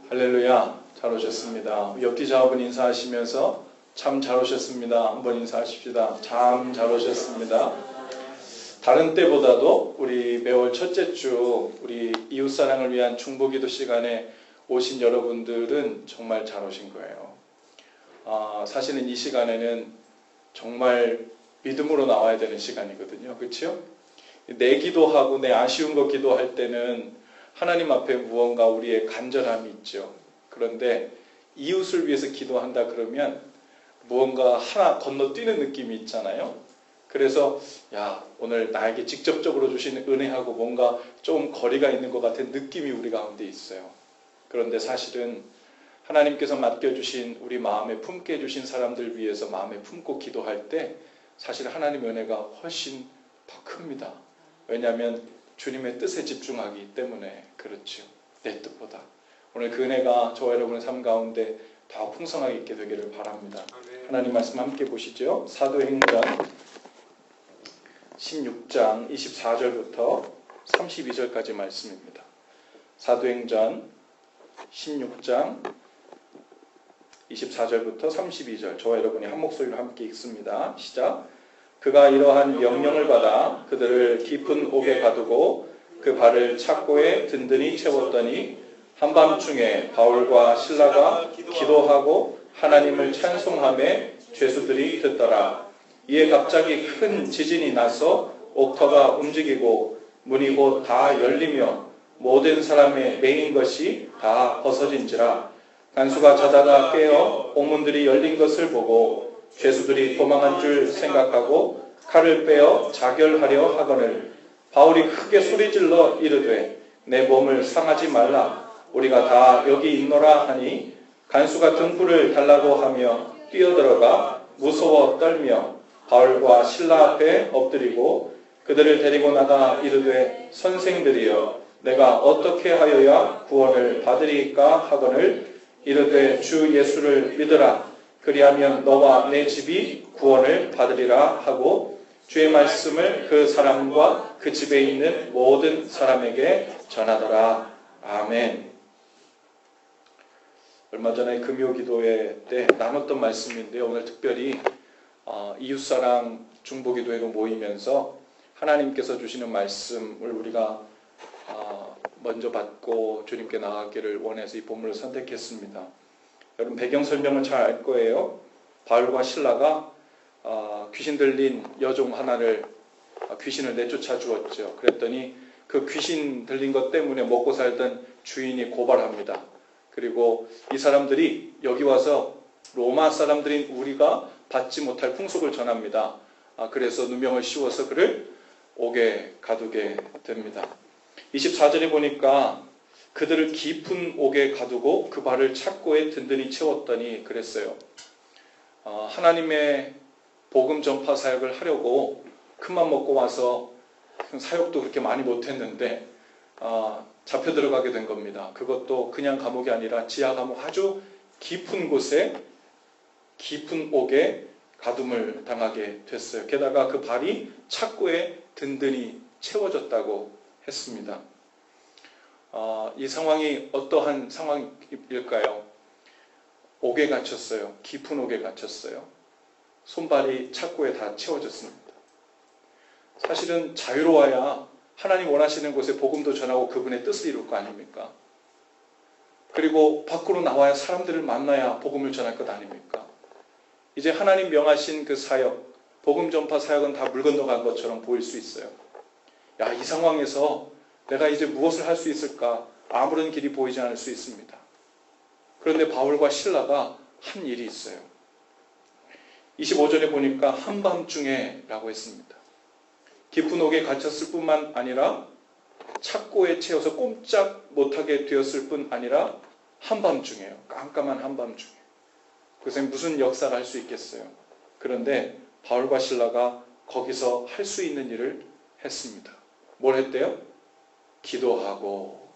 할렐루야, 잘 오셨습니다. 옆뒤 좌우분 인사하시면서 참 잘 오셨습니다. 한번 인사하십시다. 참 잘 오셨습니다. 다른 때보다도 우리 매월 첫째 주 우리 이웃사랑을 위한 중보기도 시간에 오신 여러분들은 정말 잘 오신 거예요. 사실은 이 시간에는 정말 믿음으로 나와야 되는 시간이거든요. 그렇죠? 내 기도하고 내 아쉬운 거 기도할 때는 하나님 앞에 무언가 우리의 간절함이 있죠. 그런데 이웃을 위해서 기도한다 그러면 무언가 하나 건너뛰는 느낌이 있잖아요. 그래서 오늘 나에게 직접적으로 주시는 은혜하고 뭔가 좀 거리가 있는 것 같은 느낌이 우리 가운데 있어요. 그런데 사실은 하나님께서 맡겨주신 우리 마음에 품게 해주신 사람들 위해서 마음에 품고 기도할 때 사실 하나님의 은혜가 훨씬 더 큽니다. 왜냐하면 주님의 뜻에 집중하기 때문에 그렇죠. 내 뜻보다. 오늘 그 은혜가 저와 여러분의 삶 가운데 더 풍성하게 있게 되기를 바랍니다. 하나님 말씀 함께 보시죠. 사도행전 16장 24절부터 32절까지 말씀입니다. 사도행전 16장 24절부터 32절 저와 여러분이 한 목소리로 함께 읽습니다. 시작. 그가 이러한 명령을 받아 그들을 깊은 옥에 가두고 그 발을 착고에 든든히 채웠더니 한밤중에 바울과 실라가 기도하고 하나님을 찬송하며 죄수들이 듣더라. 이에 갑자기 큰 지진이 나서 옥터가 움직이고 문이 곧 다 열리며 모든 사람의 매인 것이 다 벗어진지라. 간수가 자다가 깨어 옥문들이 열린 것을 보고 죄수들이 도망한 줄 생각하고 칼을 빼어 자결하려 하거늘 바울이 크게 소리질러 이르되 내 몸을 상하지 말라. 우리가 다 여기 있노라 하니 간수가 등불을 달라고 하며 뛰어들어가 무서워 떨며 바울과 실라 앞에 엎드리고 그들을 데리고 나가 이르되 선생들이여 내가 어떻게 하여야 구원을 받으리까 하거늘 이르되 주 예수를 믿으라. 그리하면 너와 내 집이 구원을 받으리라 하고 주의 말씀을 그 사람과 그 집에 있는 모든 사람에게 전하더라. 아멘. 얼마 전에 금요기도회 때 나눴던 말씀인데요. 오늘 특별히 이웃사랑 중보기도회로 모이면서 하나님께서 주시는 말씀을 우리가 먼저 받고 주님께 나아가기를 원해서 이 본문을 선택했습니다. 여러분 배경 설명을 잘 알 거예요. 바울과 실라가 귀신 들린 여종 하나를 귀신을 내쫓아 주었죠. 그랬더니 그 귀신 들린 것 때문에 먹고 살던 주인이 고발합니다. 그리고 이 사람들이 여기 와서 로마 사람들인 우리가 받지 못할 풍속을 전합니다. 그래서 누명을 씌워서 그를 옥에 가두게 됩니다. 24절에 보니까 그들을 깊은 옥에 가두고 그 발을 착고에 든든히 채웠더니 그랬어요. 하나님의 복음 전파 사역을 하려고 큰맘 먹고 와서 사역도 그렇게 많이 못했는데 잡혀 들어가게 된 겁니다. 그것도 그냥 감옥이 아니라 지하 감옥 아주 깊은 곳에 깊은 옥에 가둠을 당하게 됐어요. 게다가 그 발이 착고에 든든히 채워졌다고 했습니다. 이 상황이 어떠한 상황일까요? 옥에 갇혔어요. 깊은 옥에 갇혔어요. 손발이 착고에 다 채워졌습니다. 사실은 자유로워야 하나님 원하시는 곳에 복음도 전하고 그분의 뜻을 이룰 거 아닙니까? 그리고 밖으로 나와야 사람들을 만나야 복음을 전할 것 아닙니까? 이제 하나님 명하신 그 사역, 복음 전파 사역은 다 물 건너간 것처럼 보일 수 있어요. 이 상황에서 내가 이제 무엇을 할 수 있을까? 아무런 길이 보이지 않을 수 있습니다. 그런데 바울과 실라가 한 일이 있어요. 25절에 보니까 한밤중에 라고 했습니다. 깊은 옥에 갇혔을 뿐만 아니라 착고에 채워서 꼼짝 못하게 되었을 뿐 아니라 한밤중에요. 깜깜한 한밤중에. 그것에 무슨 역사가 할 수 있겠어요. 그런데 바울과 실라가 거기서 할 수 있는 일을 했습니다. 뭘 했대요? 기도하고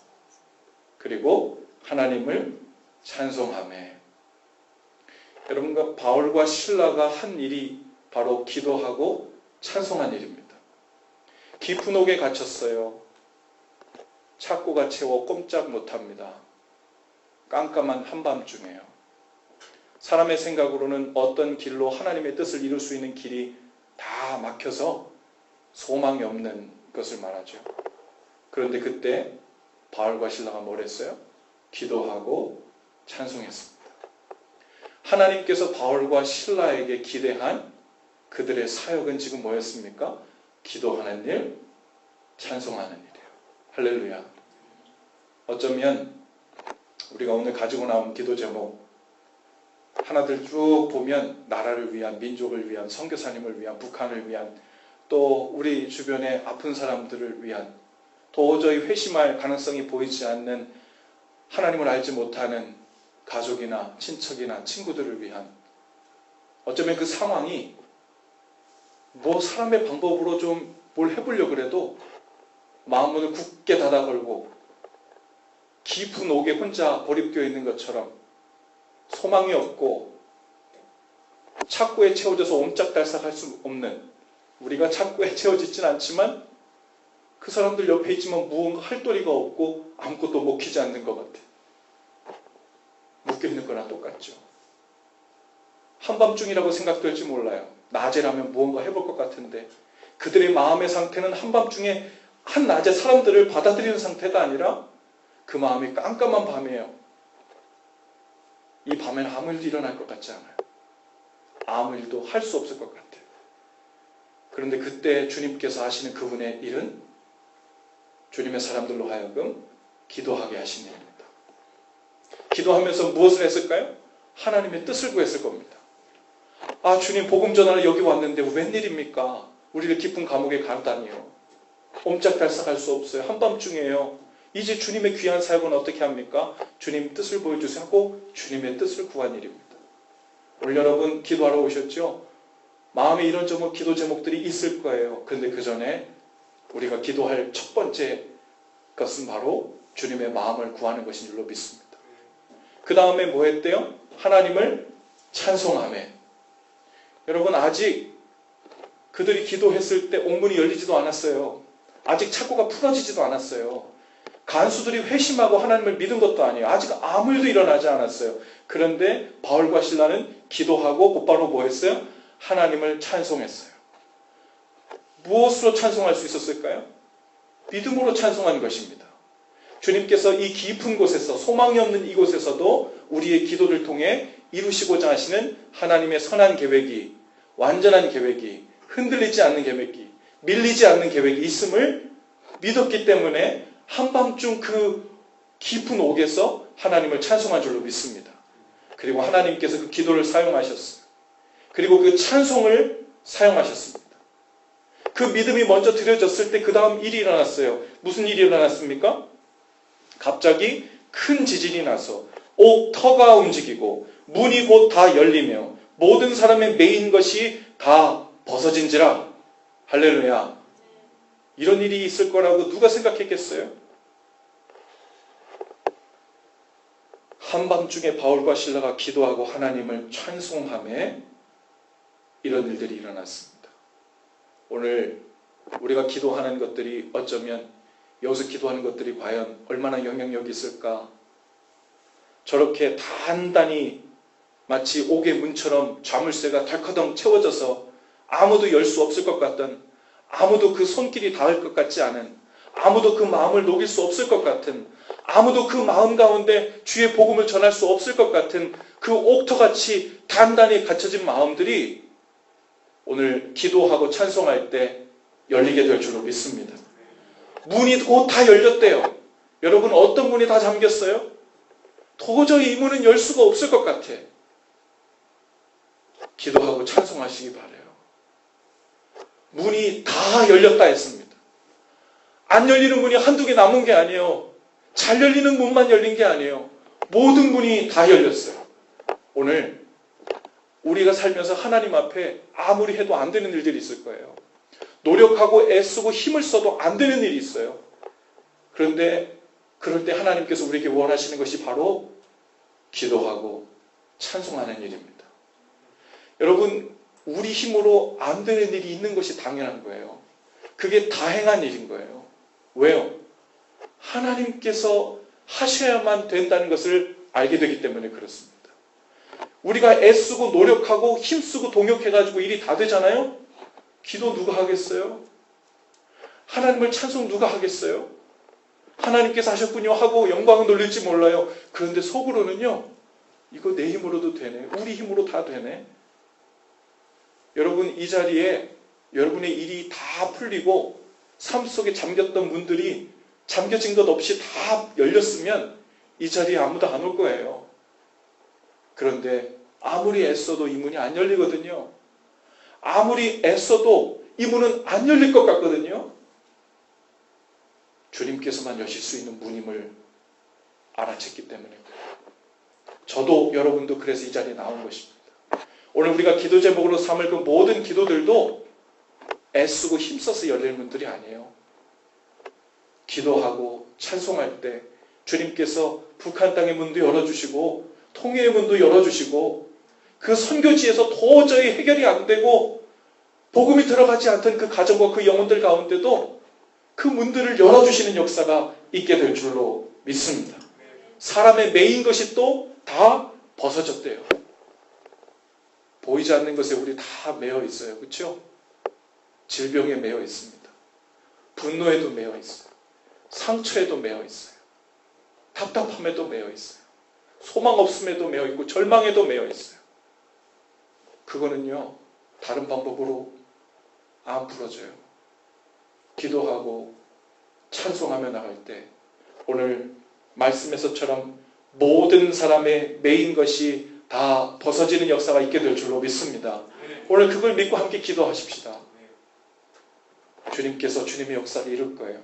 그리고 하나님을 찬송하며. 여러분과 바울과 실라가 한 일이 바로 기도하고 찬송한 일입니다. 깊은 옥에 갇혔어요. 착고가 채워 꼼짝 못합니다. 깜깜한 한밤중에요. 사람의 생각으로는 어떤 길로 하나님의 뜻을 이룰 수 있는 길이 다 막혀서 소망이 없는 것을 말하죠. 그런데 그때 바울과 실라가 뭘 했어요? 기도하고 찬송했습니다. 하나님께서 바울과 실라에게 기대한 그들의 사역은 지금 뭐였습니까? 기도하는 일, 찬송하는 일이에요. 할렐루야. 어쩌면 우리가 오늘 가지고 나온 기도 제목 하나들 쭉 보면 나라를 위한, 민족을 위한, 선교사님을 위한, 북한을 위한, 또 우리 주변의 아픈 사람들을 위한, 도저히 회심할 가능성이 보이지 않는 하나님을 알지 못하는 가족이나 친척이나 친구들을 위한, 어쩌면 그 상황이 뭐 사람의 방법으로 좀 뭘 해보려고 그래도 마음문을 굳게 닫아 걸고 깊은 옥에 혼자 고립되어 있는 것처럼 소망이 없고 착고에 채워져서 옴짝달싹할 수 없는, 우리가 착고에 채워지진 않지만 그 사람들 옆에 있지만 무언가 할 도리가 없고 아무것도 먹히지 않는 것 같아. 묶여있는 거나 똑같죠. 한밤중이라고 생각될지 몰라요. 낮에라면 무언가 해볼 것 같은데 그들의 마음의 상태는 한밤중에 한낮에 사람들을 받아들이는 상태가 아니라 그 마음이 깜깜한 밤이에요. 이 밤에는 아무 일도 일어날 것 같지 않아요. 아무 일도 할 수 없을 것 같아요. 그런데 그때 주님께서 하시는 그분의 일은 주님의 사람들로 하여금 기도하게 하신 일입니다. 기도하면서 무엇을 했을까요? 하나님의 뜻을 구했을 겁니다. 아, 주님 복음 전하러 여기 왔는데 웬일입니까? 우리를 깊은 감옥에 가다니요. 옴짝달싹할 수 없어요. 한밤중이에요. 이제 주님의 귀한 사역은 어떻게 합니까? 주님 뜻을 보여주세요 하고 주님의 뜻을 구한 일입니다. 오늘 여러분 기도하러 오셨죠? 마음에 이런저런 기도 제목들이 있을 거예요. 그런데 그 전에 우리가 기도할 첫 번째 것은 바로 주님의 마음을 구하는 것인 줄로 믿습니다. 그 다음에 뭐 했대요? 하나님을 찬송하며. 여러분 아직 그들이 기도했을 때 옥문이 열리지도 않았어요. 아직 착고가 풀어지지도 않았어요. 간수들이 회심하고 하나님을 믿은 것도 아니에요. 아직 아무 일도 일어나지 않았어요. 그런데 바울과 실라는 기도하고 곧바로 뭐 했어요? 하나님을 찬송했어요. 무엇으로 찬송할 수 있었을까요? 믿음으로 찬송한 것입니다. 주님께서 이 깊은 곳에서, 소망이 없는 이곳에서도 우리의 기도를 통해 이루시고자 하시는 하나님의 선한 계획이, 완전한 계획이, 흔들리지 않는 계획이, 밀리지 않는 계획이 있음을 믿었기 때문에 한밤중 그 깊은 옥에서 하나님을 찬송한 줄로 믿습니다. 그리고 하나님께서 그 기도를 사용하셨어요. 그리고 그 찬송을 사용하셨습니다. 그 믿음이 먼저 드려졌을 때 그 다음 일이 일어났어요. 무슨 일이 일어났습니까? 갑자기 큰 지진이 나서 옥 터가 움직이고 문이 곧 다 열리며 모든 사람의 메인 것이 다 벗어진지라. 할렐루야. 이런 일이 있을 거라고 누가 생각했겠어요? 한밤중에 바울과 실라가 기도하고 하나님을 찬송하며 이런 일들이 일어났습니다. 오늘 우리가 기도하는 것들이 어쩌면 여기서 기도하는 것들이 과연 얼마나 영향력이 있을까? 저렇게 단단히 마치 옥의 문처럼 자물쇠가 덜커덩 채워져서 아무도 열 수 없을 것 같던, 아무도 그 손길이 닿을 것 같지 않은, 아무도 그 마음을 녹일 수 없을 것 같은, 아무도 그 마음 가운데 주의 복음을 전할 수 없을 것 같은 그 옥터같이 단단히 갇혀진 마음들이 오늘 기도하고 찬송할 때 열리게 될 줄로 믿습니다. 문이 곧 다 열렸대요. 여러분 어떤 문이 다 잠겼어요? 도저히 이 문은 열 수가 없을 것 같아. 기도하고 찬송하시기 바라요. 문이 다 열렸다 했습니다. 안 열리는 문이 한두 개 남은 게 아니에요. 잘 열리는 문만 열린 게 아니에요. 모든 문이 다 열렸어요. 오늘 우리가 살면서 하나님 앞에 아무리 해도 안 되는 일들이 있을 거예요. 노력하고 애쓰고 힘을 써도 안 되는 일이 있어요. 그런데 그럴 때 하나님께서 우리에게 원하시는 것이 바로 기도하고 찬송하는 일입니다. 여러분, 우리 힘으로 안 되는 일이 있는 것이 당연한 거예요. 그게 다행한 일인 거예요. 왜요? 하나님께서 하셔야만 된다는 것을 알게 되기 때문에 그렇습니다. 우리가 애쓰고 노력하고 힘쓰고 동역해가지고 일이 다 되잖아요. 기도 누가 하겠어요? 하나님을 찬송 누가 하겠어요? 하나님께서 하셨군요 하고 영광을 돌릴지 몰라요. 그런데 속으로는요, 이거 내 힘으로도 되네, 우리 힘으로 다 되네. 여러분, 이 자리에 여러분의 일이 다 풀리고 삶 속에 잠겼던 문들이 잠겨진 것 없이 다 열렸으면 이 자리에 아무도 안 올 거예요. 그런데 아무리 애써도 이 문이 안 열리거든요. 아무리 애써도 이 문은 안 열릴 것 같거든요. 주님께서만 여실 수 있는 문임을 알아챘기 때문에 저도 여러분도 그래서 이 자리에 나온 것입니다. 오늘 우리가 기도 제목으로 삼을 그 모든 기도들도 애쓰고 힘써서 열릴 문들이 아니에요. 기도하고 찬송할 때 주님께서 북한 땅의 문도 열어주시고 통일의 문도 열어주시고 그 선교지에서 도저히 해결이 안 되고 복음이 들어가지 않던 그 가정과 그 영혼들 가운데도 그 문들을 열어주시는 역사가 있게 될 줄로 믿습니다. 사람의 매인 것이 또 다 벗어졌대요. 보이지 않는 것에 우리 다 매여 있어요. 그렇죠? 질병에 매여 있습니다. 분노에도 매여 있어요. 상처에도 매여 있어요. 답답함에도 매여 있어요. 소망 없음에도 매여 있고 절망에도 매여 있어요. 그거는요, 다른 방법으로 안 풀어져요. 기도하고 찬송하며 나갈 때 오늘 말씀에서처럼 모든 사람의 매인 것이 다 벗어지는 역사가 있게 될 줄로 믿습니다. 오늘 그걸 믿고 함께 기도하십시다. 주님께서 주님의 역사를 이룰 거예요.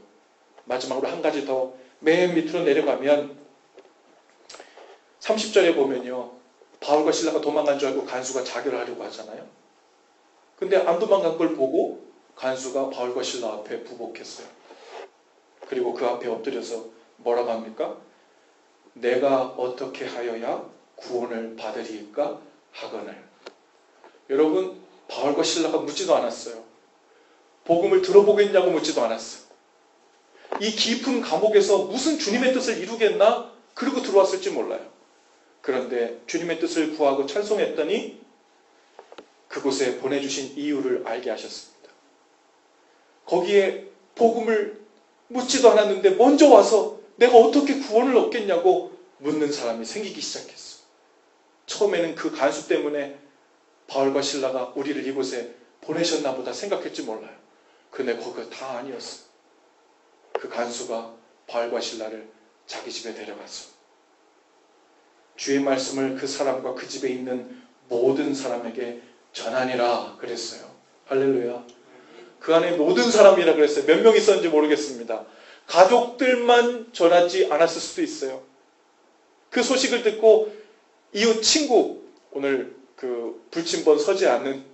마지막으로 한 가지 더 맨 밑으로 내려가면 30절에 보면요, 바울과 실라가 도망간 줄 알고 간수가 자결을 하려고 하잖아요. 근데 안 도망간 걸 보고 간수가 바울과 실라 앞에 부복했어요. 그리고 그 앞에 엎드려서 뭐라고 합니까? 내가 어떻게 하여야 구원을 받으리까 하거늘. 여러분, 바울과 실라가 묻지도 않았어요. 복음을 들어보겠냐고 묻지도 않았어요. 이 깊은 감옥에서 무슨 주님의 뜻을 이루겠나? 그러고 들어왔을지 몰라요. 그런데 주님의 뜻을 구하고 찬송했더니 그곳에 보내주신 이유를 알게 하셨습니다. 거기에 복음을 묻지도 않았는데 먼저 와서 내가 어떻게 구원을 얻겠냐고 묻는 사람이 생기기 시작했어. 처음에는 그 간수 때문에 바울과 실라가 우리를 이곳에 보내셨나 보다 생각했지 몰라요. 그런데 거기가 다 아니었어. 그 간수가 바울과 실라를 자기 집에 데려갔어. 주의 말씀을 그 사람과 그 집에 있는 모든 사람에게 전하니라 그랬어요. 할렐루야. 그 안에 모든 사람이라 그랬어요. 몇 명 있었는지 모르겠습니다. 가족들만 전하지 않았을 수도 있어요. 그 소식을 듣고 이웃 친구, 오늘 그 불침번 서지 않는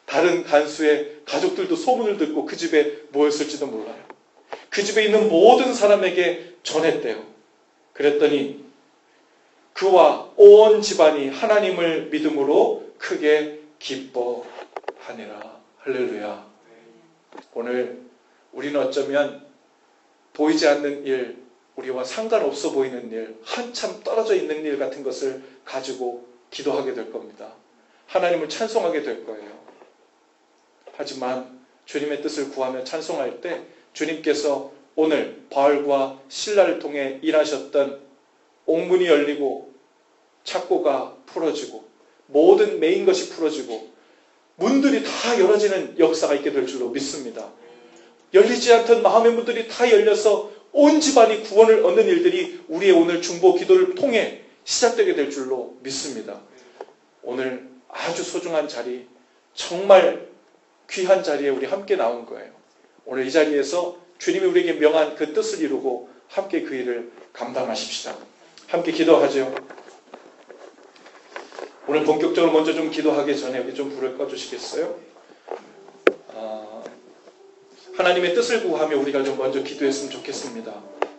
다른 간수의 가족들도 소문을 듣고 그 집에 모였을지도 몰라요. 그 집에 있는 모든 사람에게 전했대요. 그랬더니 그와 온 집안이 하나님을 믿음으로 크게 기뻐하니라. 할렐루야. 오늘 우리는 어쩌면 보이지 않는 일, 우리와 상관없어 보이는 일, 한참 떨어져 있는 일 같은 것을 가지고 기도하게 될 겁니다. 하나님을 찬송하게 될 거예요. 하지만 주님의 뜻을 구하며 찬송할 때 주님께서 오늘 바울과 실라를 통해 일하셨던 옥문이 열리고 착고가 풀어지고 모든 매인 것이 풀어지고 문들이 다 열어지는 역사가 있게 될 줄로 믿습니다. 열리지 않던 마음의 문들이 다 열려서 온 집안이 구원을 얻는 일들이 우리의 오늘 중보 기도를 통해 시작되게 될 줄로 믿습니다. 오늘 아주 소중한 자리, 정말 귀한 자리에 우리 함께 나온 거예요. 오늘 이 자리에서 주님이 우리에게 명한 그 뜻을 이루고 함께 그 일을 감당하십시다. 함께 기도하죠. 오늘 본격적으로 먼저 좀 기도하기 전에 여기 좀 불을 꺼주시겠어요? 하나님의 뜻을 구하며 우리가 좀 먼저 기도했으면 좋겠습니다.